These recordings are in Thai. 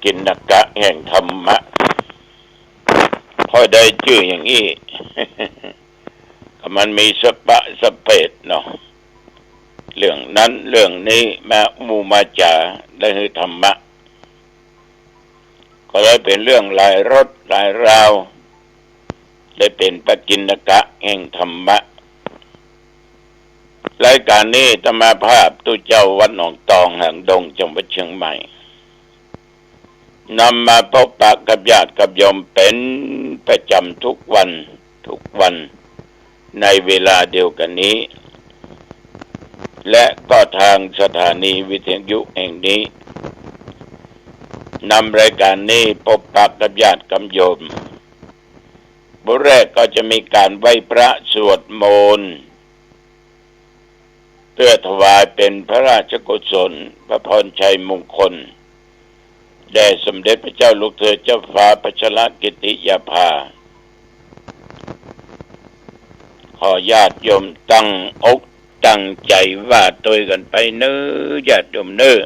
กิณกะแห่งธรรมะพอได้ชื่ออย่างนี้ ก็มันมีสปะสเปดเนาะเรื่องนั้นเรื่องนี้มามูมาจาได้คือธรรมะก็เลยเป็นเรื่องหลายรสหลายราวได้เป็นปกิณกะแห่งธรรมะรายการนี้ธรรมภาพตุเจ้าวัดหนองตองแห่งดงจังหวัดเชียงใหม่นำมาพบปะกับญาติกับโยมเป็นประจำทุกวันในเวลาเดียวกันนี้และก็ทางสถานีวิทยุแห่งนี้นำรายการนี้พบปะกับญาติกับโยมบุแรกก็จะมีการไหว้พระสวดมนต์เพื่อถวายเป็นพระราชกุศลพระพรชัยมงคลแด่สมเด็จพระเจ้าลูกเธอเจ้าฟ้าพัชรกิติยาภาขอญาติโยมตั้งอกตั้งใจว่าตัวกันไปเนื้อญาติโยมเนื้อ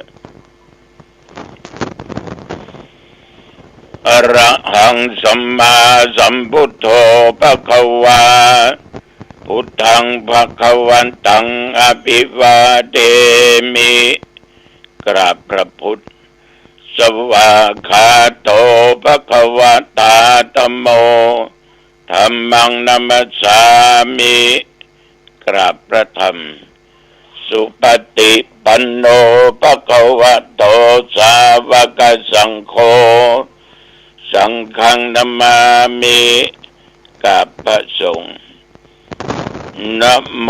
อะระหังสัมมาสัมพุทโธภควาพุทธังภควันตังอภิวาเทมิกราบพระพุทธสวากขาโตภควตาธัมโมธัมมังนัมสสามิกราบพระธรรมสุปฏิปันโนภควโตสาวกสังโฆสังฆังนามามิกราบพระสงฆ์นะโม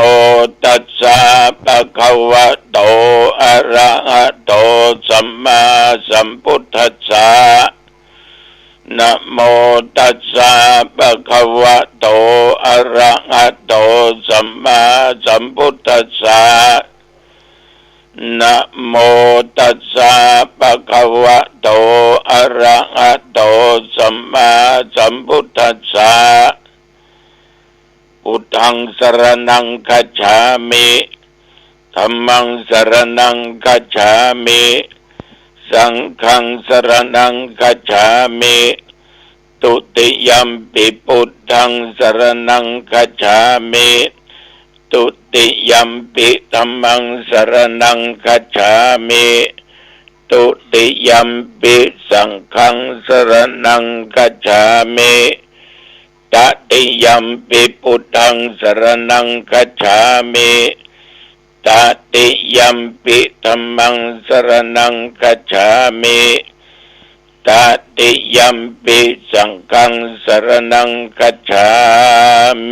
ตัสสะภะคะวะโตอะระหะโตสัมมาสัมพุทธัสสะนะโมตัสสะภะคะวะโตอะระหะโตสัมมาสัมพุทธัสสะนะโมตัสสะภะคะวะโตอะระหะโตสัมมาสัมพุทธัสสะพุทธังสรณังคัจฉามิธัมมังสรณังคัจฉามิสังฆังสรณังคัจฉามิตุติยัมปิพุทธังสรณังคัจฉามิตุติยัมปิธัมมังสรณังคัจฉามิตุติยัมปิสังฆังสรณังคัจฉามิตติยัมปิพุทธังสรณังคัจฉามิตติยัมปิธัมมังสรณังคัจฉามิตติยัมปิสังฆังสรณังคัจฉา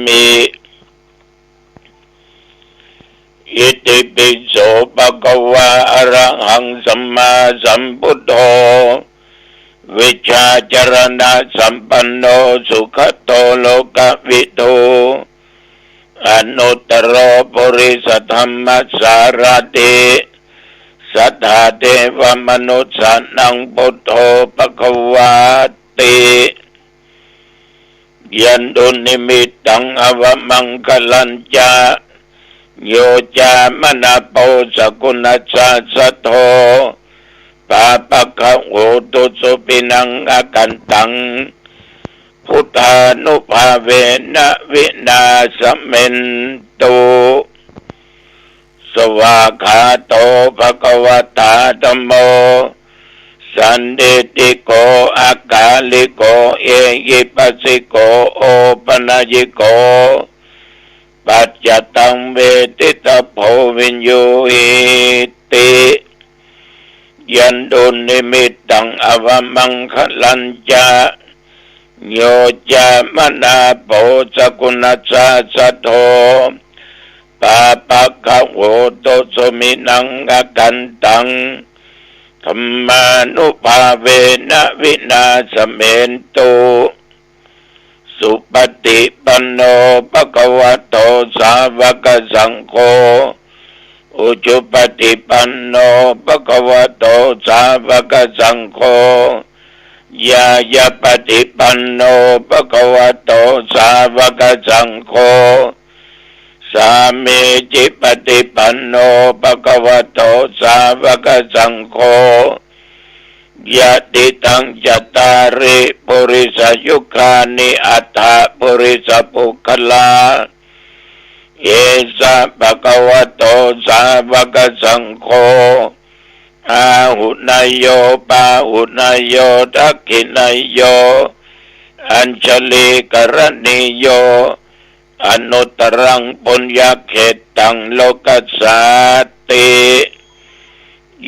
มิอิติปิโสภะคะวะอะระหังสัมมาสัมพุทโธวิชชาจรณะสัมปันโนสุขโตโลกวิทูอนุตตรปุริสธรรมสารติสัทธาเทวมนุษย์สานังพุทโธภควาติยันตุนิมิตตังอวมังคลัญจาโยจามนาโปสกุณัสสะโธปาปะคะโหตุสุปินังอากันตังพุทธานุภาเวนะวินาสเมนตุสวากขาโตภควตาธัมโมสันติติโกอากาลิโกเอหิปัสสิโกโอปนัญญิโกปัจจตังเวทิตโพวินโยหิติยันตุนิมิตตังอวมังคลัญจาโยจามนาโปสกุณัสสะโธปาปะคะโหตุสุมินังอากันตังธัมมานุภาเวนะวินาสเมนตุสุปฏิปันโนภควโตสาวกสังโฆอุจุปฏิปันโนภควโตสาวกสังโฆยายาปฏิปันโนภควโตสาวกสังโฆสามีจิปฏิปันโนภควโตสาวกสังโฆ ยะติตังจัตตาริปุริสยุคานิอัตถะปุริสปุคลาเอสะภะคะวะโตสาวกสังโฆอาหุนายโยปาหุนายโยทักขินายโยอัญชลีกรณีโยอนุตรังปุญญเขตังโลกัสสาติ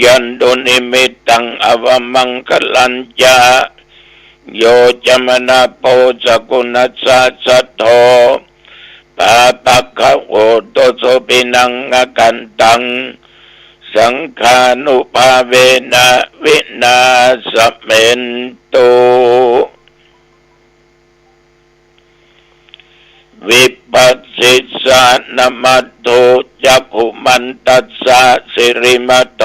ยันตุนิมิตตังอวมังคลัญจาโยจมนาโปสกุณัสสะสัทโธปาปัคคะโหตุโสปินังอกันตังสังฆานุภาเวนะวินาสเมนตุวิปัสสิสานมัตโตจักขุมันตัสสะสิริมัตโต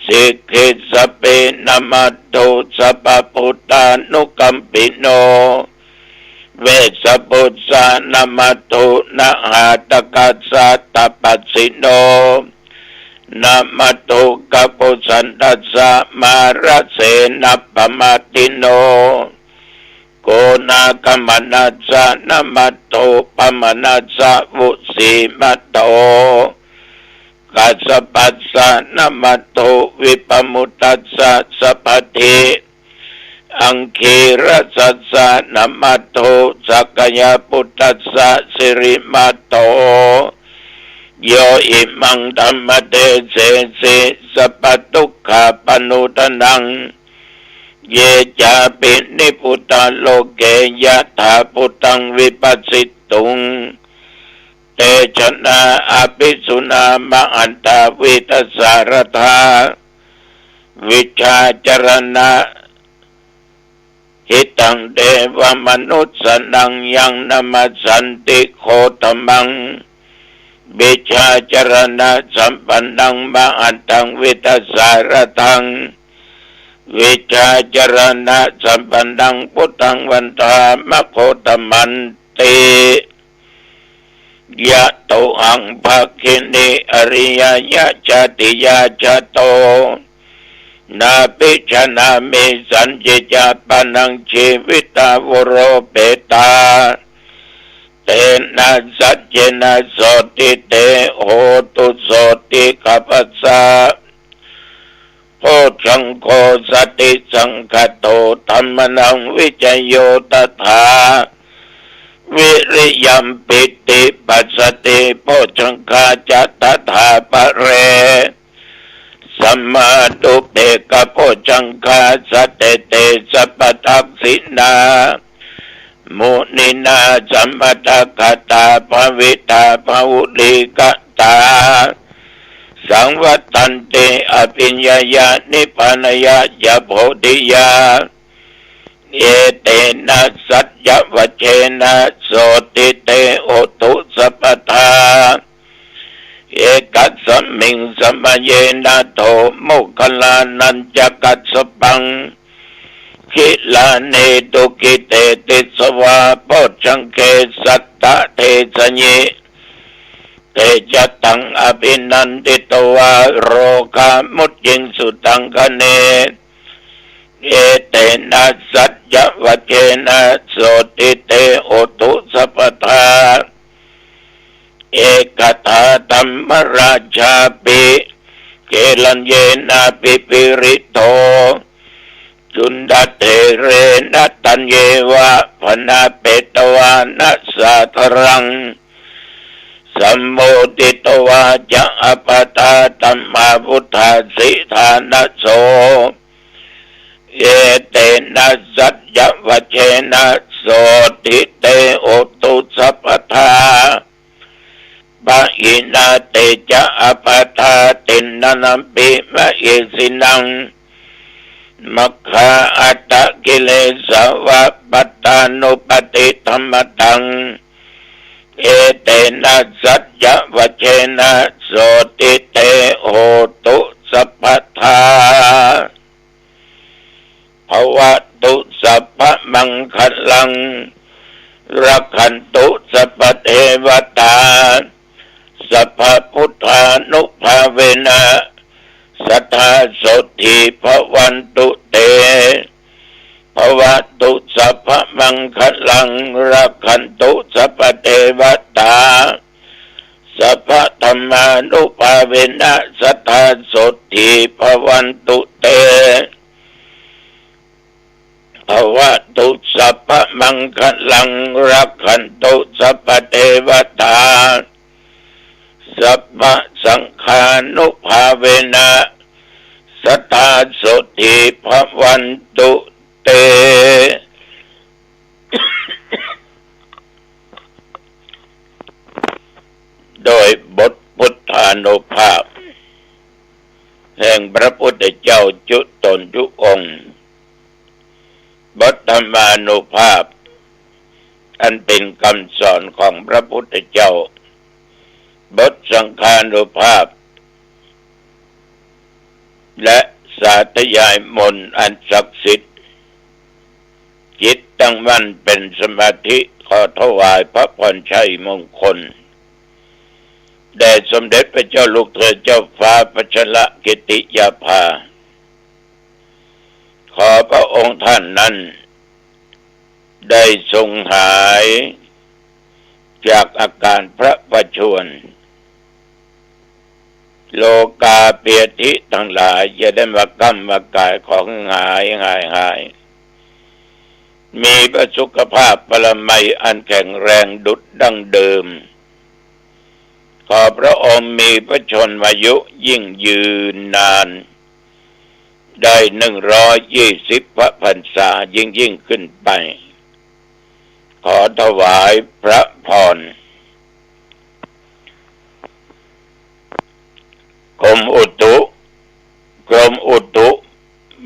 สิกขิสเปนะมัตโตสัพพพุทธานุกัมปิโนเวสปุตสานะมัตโตนะหาตกัสสะตปัสสิโนนะมัตโตกัปปุสันตัสสะมาระเสนะปมาติโนโกนาคมนัสสะนะมัตโตปมนัสสะวุสีมัตโตกัสสปัสสะนะมัตโตวิปมุตตัสสะสัพพทิอังคีรัสสะนะมัตโตสักยาปุตตัสสะสิริมัตโตโยอิมังธัมมเตเสสิสัพพทุกขาปนุตนังเยจาปินิพุตตาโลเกยะถาพุตังวิปัสสิตุงเตชนะอภิสุนามะอันตาวิตสารธาวิชาจรณะหิตังเดวมนุสสนังยังนามัสสันติโคตมังวิชาจรณะสัมปันนังมะอันตังวิตสารทังวิชาจรณะสัมปันนังพุทธังวันตามะโคตมันติยะโตหังภะคินิอริยยะจติยาจโตนาปิชนามิสัญจิจาปนังชีวิตาวโรเปตาเตนะสัจเจนะโสติเตโหตุโสติกัปปะสะโพชังโฆสติสังคโตธัมมนังวิจโยตถาวิริยัมปิติปัสสติโพชังคาจัตถาปะเรสัมมาตุเปกะโพชังคาสัตเตสัพพทักษินามุนินาสัมปทาคตาภวิตาภวุลิกตาสังวัตันติอภิญญายานิพพานายายะโพธิยาเอเตนะสัจจวัชเชนะโสติเตโอตุสัพพทาเอกัสสมิงสัมเยนะโตโมคคลานันจกัสสปังคิลาเนตุกิเตติสวาโพชังเคสัตตะเทสญิเตจตังอภินันติตวาโรคามุจยิงสุตังคเนเอเตนะสัจจวัชเชนะโสติเตโอตุสัพพทาเอกทาธัมมราชาปิเกลัญเยนะปิปิริโตจุนดาเตเรนะตัญเยวะพนาเปตวานัสสะทรังสัมโมติตวาจะอปตาตัมมาพุทธาสิธานะโสเอเตนะสัจจวัชเชนะโสติเตโอตุสัพพทาปะอินาเตจะอปตาตินนัมปิมะเอสินังมัคคาอัตตะกิเลสวะปัตตานุปติธรรมตังเอเตนะสัจจวัชเชนะโสติเตโหตุสัพพทาภวตุสัพพมังคลังรักขันตุสัพพเทวตาสัพพพุทธานุภาเวนะ สัทธาโสติภวันตุเตภวตุสัพพมังคลังรักขันตุสัพพเทวตาสัพพธรรมานุภาเวนะสัทธาโสติภวันตุเตภวตุสัพพมังคลังรักขันตุสัพพเทวตาสัพพสังฆานุภาเวนะสัทธาโสติภวันตุเต โดยบทพุทธานุภาพแห่งพระพุทธเจ้าจุตนทุกองค์บทธรรมานุภาพอันเป็นคำสอนของพระพุทธเจ้าบทสังฆานุภาพและสาธยายมนต์อันศักดิ์สิทธิ์จิตตั้งมั่นเป็นสมาธิขอถวายพระพรชัยมงคลแด่สมเด็จพระเจ้าลูกเธอเจ้าฟ้าพัชรกิติยาภาขอพระองค์ท่านนั้นได้ทรงหายจากอาการพระประชวรโลกาเปียธิทั้งหลายจะได้มากำมากายของหายมีพระสุขภาพปรมัยอันแข็งแรงดุจดั้งเดิมขอพระองค์มีพระชนมายุยิ่งยืนนานได้120 พระพรรษายิ่งขึ้นไปขอถวายพระพรกรมอุตุ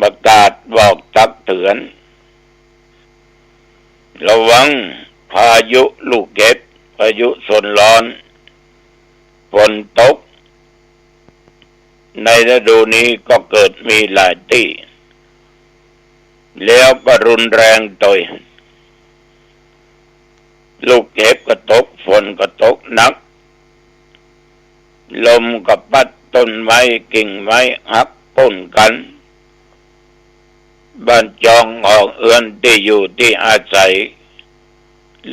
ประกาศบอกตักเตือนระวังพายุลูกเห็บพายุฝนร้อนฝนตกในฤดูนี้ก็เกิดมีหลายที่แล้วก็รุนแรงโดยลูกเห็บก็ตกฝนก็ตกหนักลมก็พัดต้นไม้กิ่งไม้หักต้นกันบ้านจองออกเอือนที่อยู่ที่อาศัย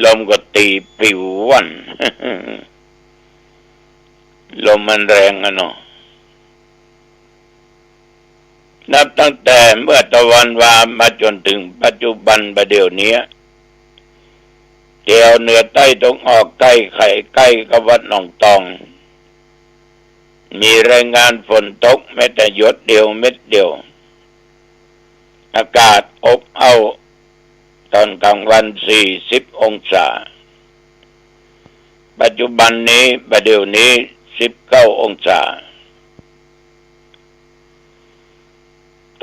ลมก็ตีปิววัน ลมมันแรงอะเนาะนับตั้งแต่เมื่อตะวันวามาจนถึงปัจจุบันประเดี๋ยวนี้แถวเหนือใต้ตรงออกใกล้ไข่ใกล้กับวัดหนองตองมีรายงานฝนตกแม้แต่หยดเดียวเม็ดเดียวอากาศอบอ้าวตอนกลางวัน40 องศาปัจจุบันนี้ประเดี๋ยวนี้19 องศา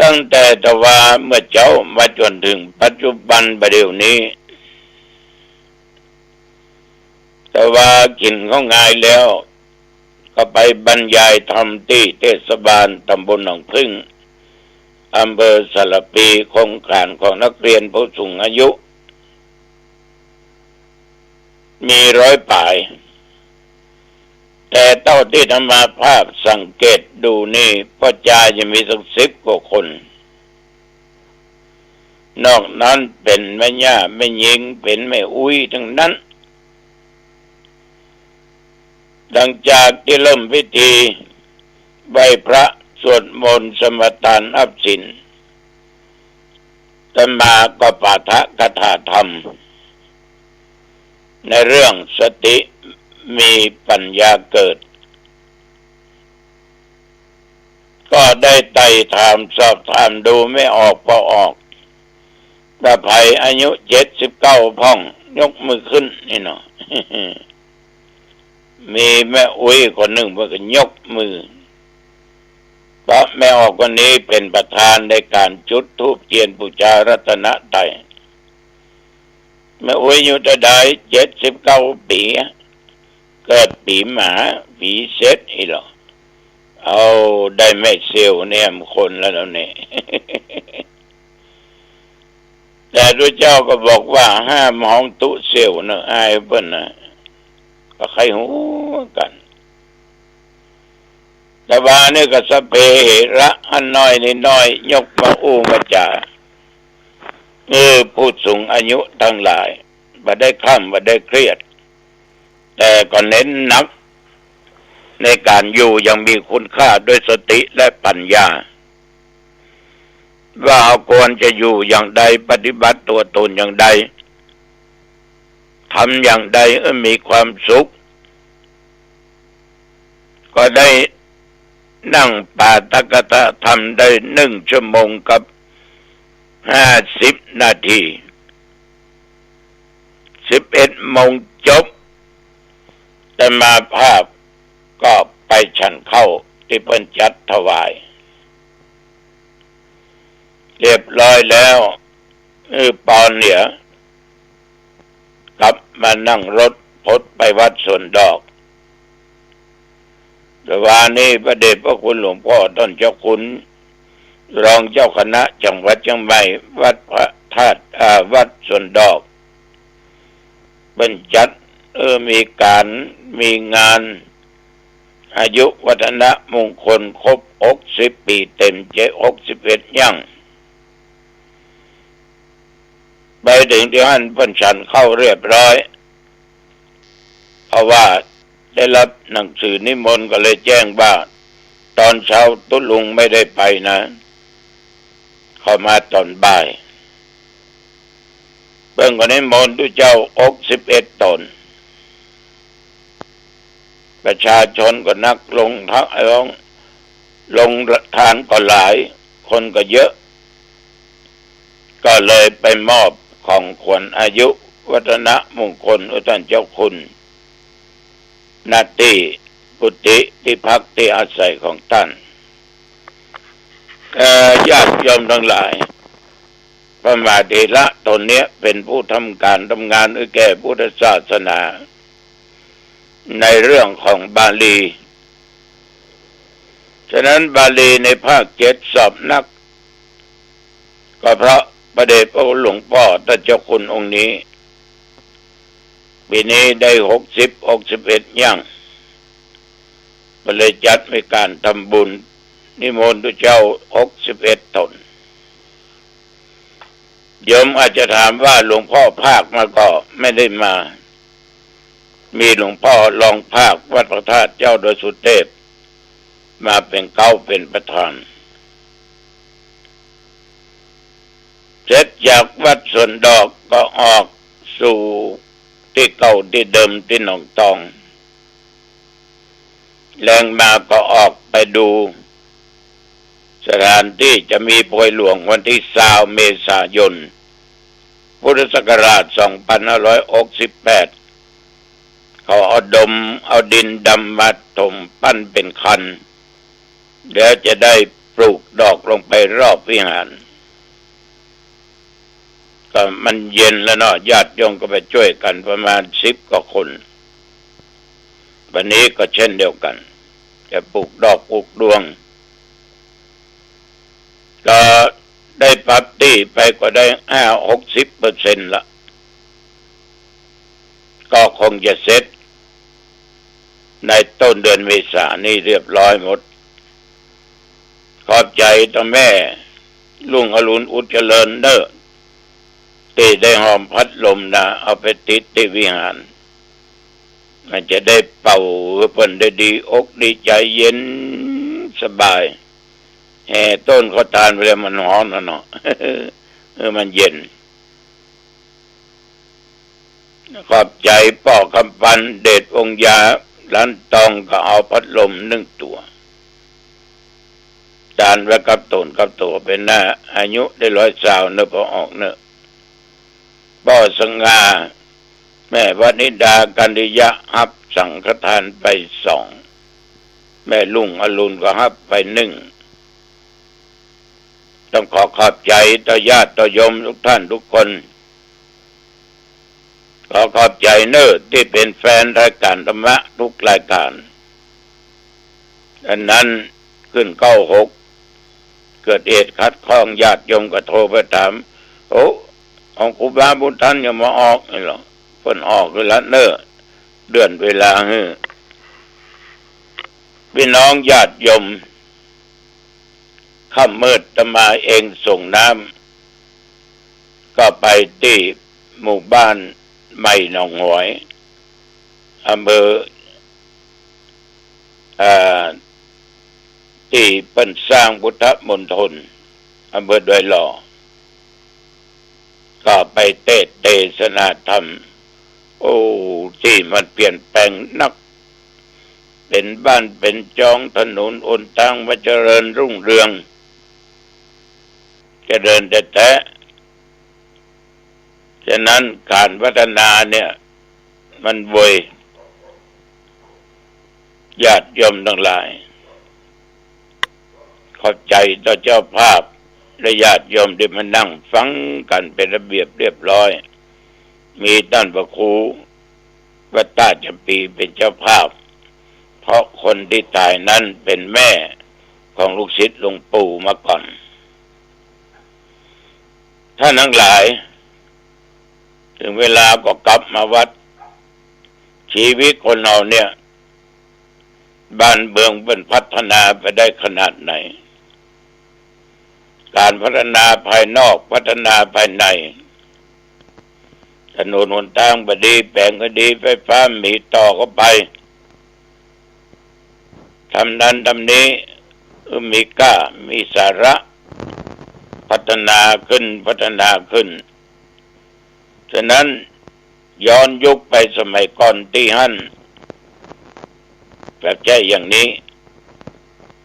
ตั้งแต่ตะวันเมื่อเจ้ามาจนถึงปัจจุบันประเดี๋ยวนี้แต่ว่ากินเขาง่ายแล้วก็ไปบรรยายธรรมที่เทศบาลตำบลหนองพึ่งอำเภอสารปีโครงการของนักเรียนผู้สูงอายุมี100 ป่ายแต่เท่าที่ธรรมาภาพสังเกตดูนี่พ่อจาจะมีสัก10 กว่าคนนอกนั้นเป็นแม่ย่าแม่หญิงเป็นแม่อุ้ยทั้งนั้นดังจากที่เริ่มพิธีไหว้พระสวดมนต์สมทานอับสินต่อมาก็ปาฐกถาธรรมในเรื่องสติมีปัญญาเกิดก็ได้ไต่ถามสอบถามดูไม่ออกพอออกประภัยอายุ79 พ่องยกมือขึ้นนี่เนาะ มีแม่อุ้ยคนหนึ่งเพื่อนยกมือเพราะแม่ออกคนนี้เป็นประธานในการจุดธูปเทียนบูชารัตนตรัยแม่อุ้ยอยู่แต่ได้79 ปีเกิดปีหมาปีเซ็ดอีหรอเอาได้แม่เซลเนี่ยมคนแล้วเนี่ย แต่พระเจ้าก็บอกว่าห้ามห้องตุเซลนะอายเพิ่นนะก็ใครหูกัน แต่ว่านี่ก็สเพเหระอันน้อยนิดน้อยยกมาอู้มาจ่าผู้สูงอายุทั้งหลายบ่ได้คล่ำบ่ได้เครียดแต่ก็เน้นหนักในการอยู่ยังมีคุณค่าด้วยสติและปัญญาว่าควรจะอยู่อย่างใดปฏิบัติตัวตนอย่างใดทำอย่างใดมีความสุขก็ได้นั่งปาฐกถาธรรมได้1 ชั่วโมงกับ50 นาที11 โมงจบแต่มาภาพก็ไปฉันเข้าที่เพิ่นจัดถวายเรียบร้อยแล้วปอนเหนือกลับมานั่งรถพดไปวัดสวนดอกแต่ว่านี้พระเดชพระคุณหลวงพ่อต้นเจ้าคุณรองเจ้าคณะจังหวัดเชียงใหม่วัดพระธาตุวัดสวนดอกเป็นจัดมีงานอายุวัฒนมงคลครบ60 ปีเต็ม61 ย่างไปถึงที่นั่นเพิ่นฉันเข้าเรียบร้อยเพราะว่าได้รับหนังสือนิมนต์ก็เลยแจ้งว่าตอนเช้าตุลุงไม่ได้ไปนะเข้ามาตอนบ่ายเพิ่นก็นิมนต์ด้วยเจ้า61 ตนประชาชนก็นักลงทานก็หลายคนก็เยอะก็เลยไปมอบของขวัญอายุวัฒนมงคลท่านเจ้าคุณณที่กุฏิที่พักที่อาศัยของท่านญาติโยมทั้งหลายพระมหาเถระตนนี้เป็นผู้ทำงานแก่พุทธศาสนาในเรื่องของบาลีฉะนั้นบาลีในภาค7สอบนักก็เพราะพระเดชพระคุณหลวงพ่อท่านเจ้าคุณองค์นี้ปีนี้ได้61 ย่างก็เลยจัดมีการทำบุญนิมนต์เจ้า61 ตนโยมอาจจะถามว่าหลวงพ่อภาคมาก็ไม่ได้มามีหลวงพ่อรองภาควัดพระธาตุเจ้าโดยสุเทพมาเป็นเป็นประธานเสร็จจากวัดสวนดอกก็ออกสู่ที่เก่าที่เดิมที่หนองตองแรงมาก็ออกไปดูสถานที่จะมีโพยหลวงวันที่20 เมษายนพุทธศักราช2568เขาเอาดินดำมาถมปั้นเป็นคันเดี๋ยวจะได้ปลูกดอกลงไปรอบวิหารก็มันเย็นแล้วเนาะญาติโยมก็ไปช่วยกันประมาณ10 กว่าคนวันนี้ก็เช่นเดียวกันจะปลูกดอกปลูกดวงก็ได้ปรับที่ไปก็ได้60% ละก็คงจะเสร็จในต้นเดือนเมษายนนี้เรียบร้อยหมดขอบใจต่อแม่ลุงอรุณอุจเจริญเนอะที่ได้หอมพัดลมนะเอาไปติดที่วิหารมันจะได้เป่าเพิ่นได้ดีอกดีใจเย็นสบายต้นเขาทานไปแล้วมันหอมเนาะมันเย็นขอบใจป่อคำปันเดชองค์ยาร้านตองก็เอาพัดลม1 ตัวจานไว้กับตัวเป็นหน้าอายุได้100 เนอะพอออกเนอะป่อสง่าแม่วนิดากันดิยะฮับสังฆทานไป2แม่ลุงอรุณก็ฮับไป1ต้องขอบใจต่อญาติต่อโยมทุกท่านทุกคนขอบใจเนอะที่เป็นแฟนรายการธรรมะทุกรายการอันนั้นขึ้น96เกิดเหตุขัดข้องญาติโยมก็โทรไปถามของครูบาบุญทันอย่ามาออกนี่หรอเพิ่นออกคือละเนอะเดือนเวลา พี่น้องญาติโยมค่ำมืดอาตมาเองส่งน้ำก็ไปที่หมู่บ้านใหม่หนองหอยอำเภอที่เปิ้นสร้างพุทธมณฑลอำเภอดอยหล่อก็ไปเทศนาธรรมโอ้ที่มันเปลี่ยนแปลงนักเป็นบ้านเป็นจองถนนอนทางว่าเจริญรุ่งเรืองเจริญแต่ฉะนั้นการพัฒนาเนี่ยมันเวยญาติโยมทั้งหลายเข้าใจต่อเจ้าภาพและญาติโยมที่มานั่งฟังกันเป็นระเบียบเรียบร้อยมีท่านพระครูวัดตาจำปีเป็นเจ้าภาพเพราะคนที่ตายนั้นเป็นแม่ของลูกศิษย์หลวงปู่มาก่อนท่านทั้งหลายถึงเวลาก็กลับมาวัดชีวิตคนเราเนี่ยบ้านเมืองเป็นพัฒนาไปได้ขนาดไหนการพัฒนาภายนอกพัฒนาภายในถนนหนทางก็ดีแปลงก็ดีไฟฟ้ามีต่อเข้าไปทำนั้นทำนี้มีก้ามีสาระพัฒนาขึ้นฉะนั้นย้อนยุคไปสมัยก่อนที่หั่นแบบใช่อย่างนี้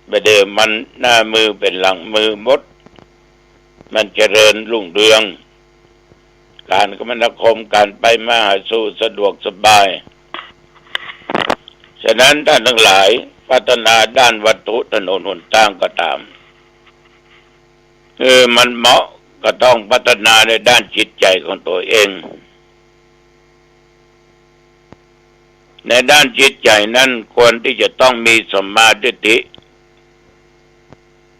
ประเดี๋ยวมันหน้ามือเป็นหลังมือมดมันเจริญรุ่งเรืองการคมนาคมการไปมาหาสู่สะดวกสบายฉะนั้นท่านทั้งหลายพัฒนาด้านวัตถุถนนหนทางก็ตามมันเหมาะก็ต้องพัฒนาในด้านจิตใจของตัวเองในด้านจิตใจนั้นควรที่จะต้องมีสัมมาทิฏฐิ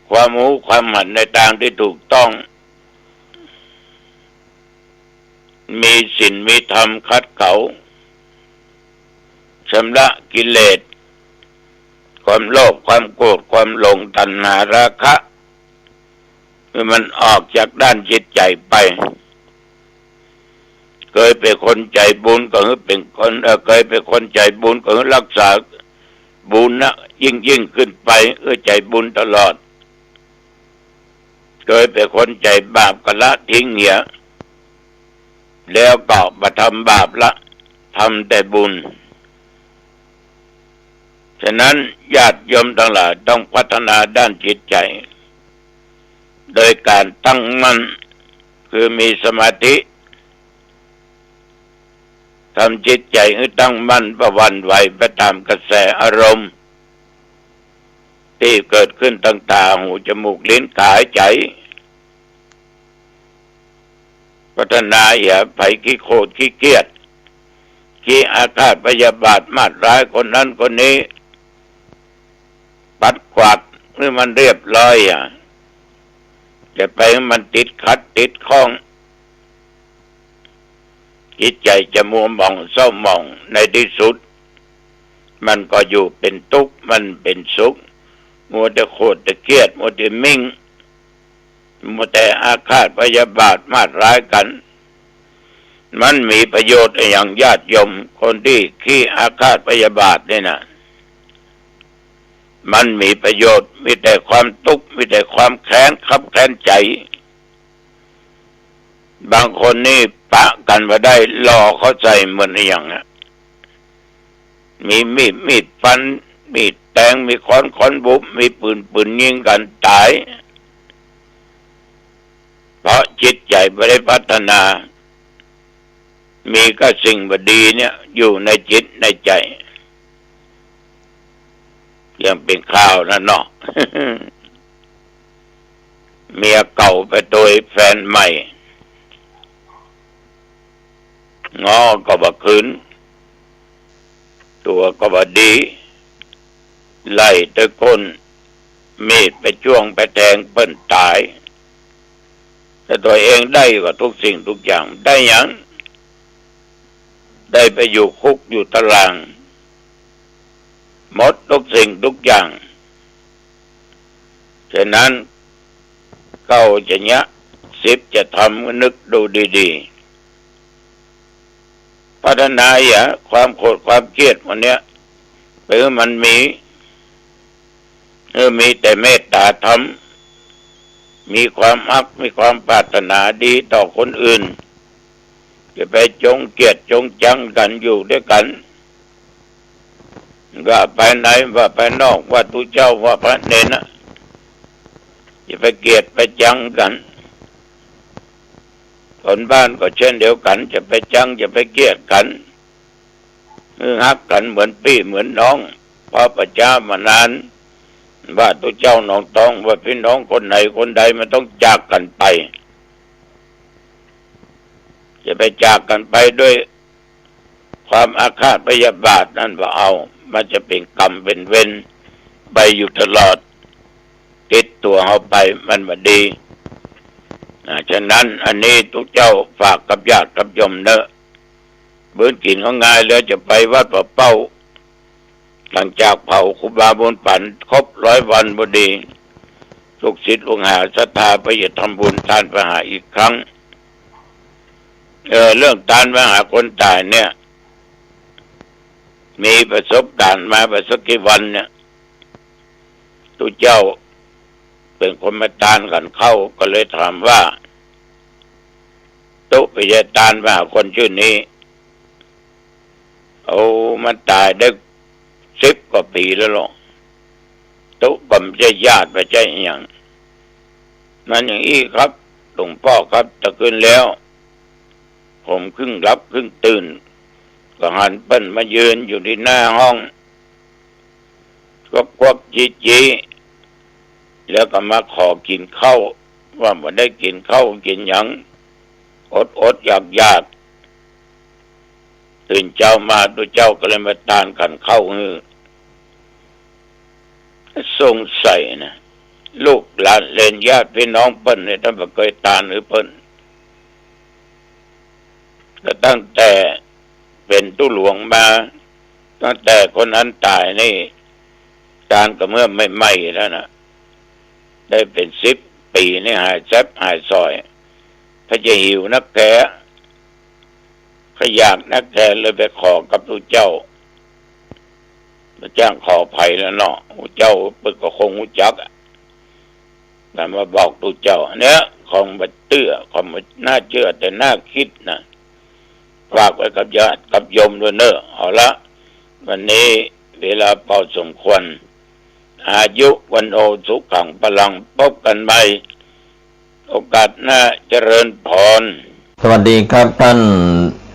ความรู้ความเห็นในทางที่ถูกต้องมีศีลมีธรรมขัดเกลาชำระกิเลสความโลภความโกรธความหลงตัณหาราคะมันออกจากด้านจิตใจไปเคยเป็นคนใจบุญก็เป็นคนเคยเป็นคนใจบุญก็รักษาบุญนะยิ่งขึ้นไปใจบุญตลอดเคยเป็นคนใจบาปก็ละทิ้งเหี่ยแล้วก็มาทำบาปละทำแต่บุญฉะนั้นญาติโยมทั้งหลายต้องพัฒนาด้านจิตใจโดยการตั้งมั่นคือมีสมาธิทำจิตใจให้ตั้งมั่นประวันไหวไปตามกระแสอารมณ์ที่เกิดขึ้นตั้งตาหูจมูกลิ้นกายใจพัฒนาอย่าไปขี้โคตรขี้เกียจขี้อาฆาตพยาบาทมาดร้ายคนนั้นคนนี้ปัดกวาดเมื่อมันเรียบร้อยจะไปมันติดขัดติดข้องจิตใจจะมัวหมองเศร้าหมองในที่สุดมันก็อยู่เป็นทุกข์มันเป็นสุขมัวแต่โคตรแต่เกียดมัวแต่มิ่งมัวแต่อาฆาตพยาบาทมาดร้ายกันมันมีประโยชน์อย่างญาติโยมคนที่ขี้อาฆาตพยาบาทนี่นะมันมีประโยชน์มีแต่ความทุกข์มีแต่ความแค้นคับแค้นใจบางคนนี่ปะกันมาได้ล่อเข้าใจเหมือนอย่างนี้มีมีดฟันมีดแทงมีค้อนบุบมีปืนยิงกันตายเพราะจิตใจไม่ได้พัฒนามีก็สิ่งบดีเนี่ยอยู่ในจิตในใจยังเป็นข่าวนะเนาะ เมียเก่าไปโดยแฟนใหม่ง้อก็บ่คืนตัวก็บ่ดีไล่ตะคนมีดไปจ้วงไปแทงเปิ้นตายแต่ตัวเองได้ก็ทุกสิ่งทุกอย่างได้อย่างได้ไปอยู่คุกอยู่ตาราง หมดทุกสิ่งทุกอย่างฉะนั้นเก้าจะเนี้ย10จะทำนึกดูดีๆพัฒนาอย่าความโกรธความเกลียดวันเนี้ยมันมีแต่เมตตาธรรมมีความรักมีความปรารถนาดีต่อคนอื่นจะไปจงเกลียดจงจังกันอยู่ด้วยกันว่าไปไหนว่าไปนอกว่าตุเจ้าว่าพระเนรจะไปเกลียดไปจังกันคนบ้านก็เช่นเดียวกันจะไปจังจะไปเกลียดกันฮักกันเหมือนพี่เหมือนน้องพอประจามานานว่าตุเจ้าน้องต้องว่าพี่น้องคนไหนคนใดมันต้องจากกันไปจะไปจากกันไปด้วยความอาฆาตพยาบาทนั่นว่าเอามันจะเป็นกรรมเป็นเวรไปอยู่ตลอดติดตัวเขาไปมันไม่ดีฉะนั้นอันนี้ทุกเจ้าฝากกับญาติกับโยมเนอะเบื้องกินเขาง่ายแล้วจะไปวัดป่าเป้าหลังจากเผาครูบาบุญปั่นครบ100 วันพอดีทุกศิษย์ลูกหาศรัทธาไปจะทำบุญทานไปหาอีกครั้งเรื่องทานไปหาคนตายเนี่ยมีประสบการณ์มาประสักกี่วันเนี่ยทุกเจ้าเป็นคนมาทานกันเข้าก็เลยถามว่าตุไปจะทานไปหาคนชื่อนี้มันตายได้10 กว่าปีแล้วหรอตุก็ไม่ใช่ญาติไม่ใช่อย่างนั้นอย่างนี้ครับหลวงพ่อครับตะคืนแล้วผมครึ่งรับครึ่งตื่นก็หันเปิ้นมายืนอยู่ที่หน้าห้องก็ควักจีแล้วก็มาขอกินข้าวว่าไม่ได้กินข้าวกินหยังอดอยากตื่นเช้ามาตัวเจ้าก็เลยมาทานกันข้าวสงสัยนะลูกหลานเลนญาติพี่น้องเปิ้นเนี่ยท่านบ่เคยทานหรือเปิ้นก็ตั้งแต่เป็นตู้หลวงมาตั้งแต่คนนั้นตายนี่การก็เมื่อไม่ไหม้แล้วนะได้เป็น10 ปีนี่หายแซบหายซอยถ้าจะหิวนักแท้ขยากนักแท้เลยไปขอกับตัวเจ้าพระเจ้าขอภัยแล้วเนาะเจ้าเปิดก็คงรู้จักแต่มาบอกตัวเจ้าเนี่ยของบัดเตื้อของมันน่าเชื่อแต่น่าคิดนะฝากไว้กับญาติกับโยมด้วยเนอะเอาละวันนี้เวลาพอสมควรอายุวันโอสุขังพลังพบกันใหม่โอกาสหน้าเจริญพรสวัสดีครับท่าน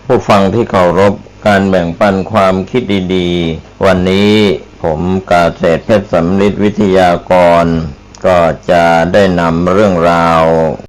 ผู้ฟังที่เคารพการแบ่งปันความคิดดีๆวันนี้ผมกาเศรษฐ์เพชรสำริดวิทยากรก็จะได้นำเรื่องราว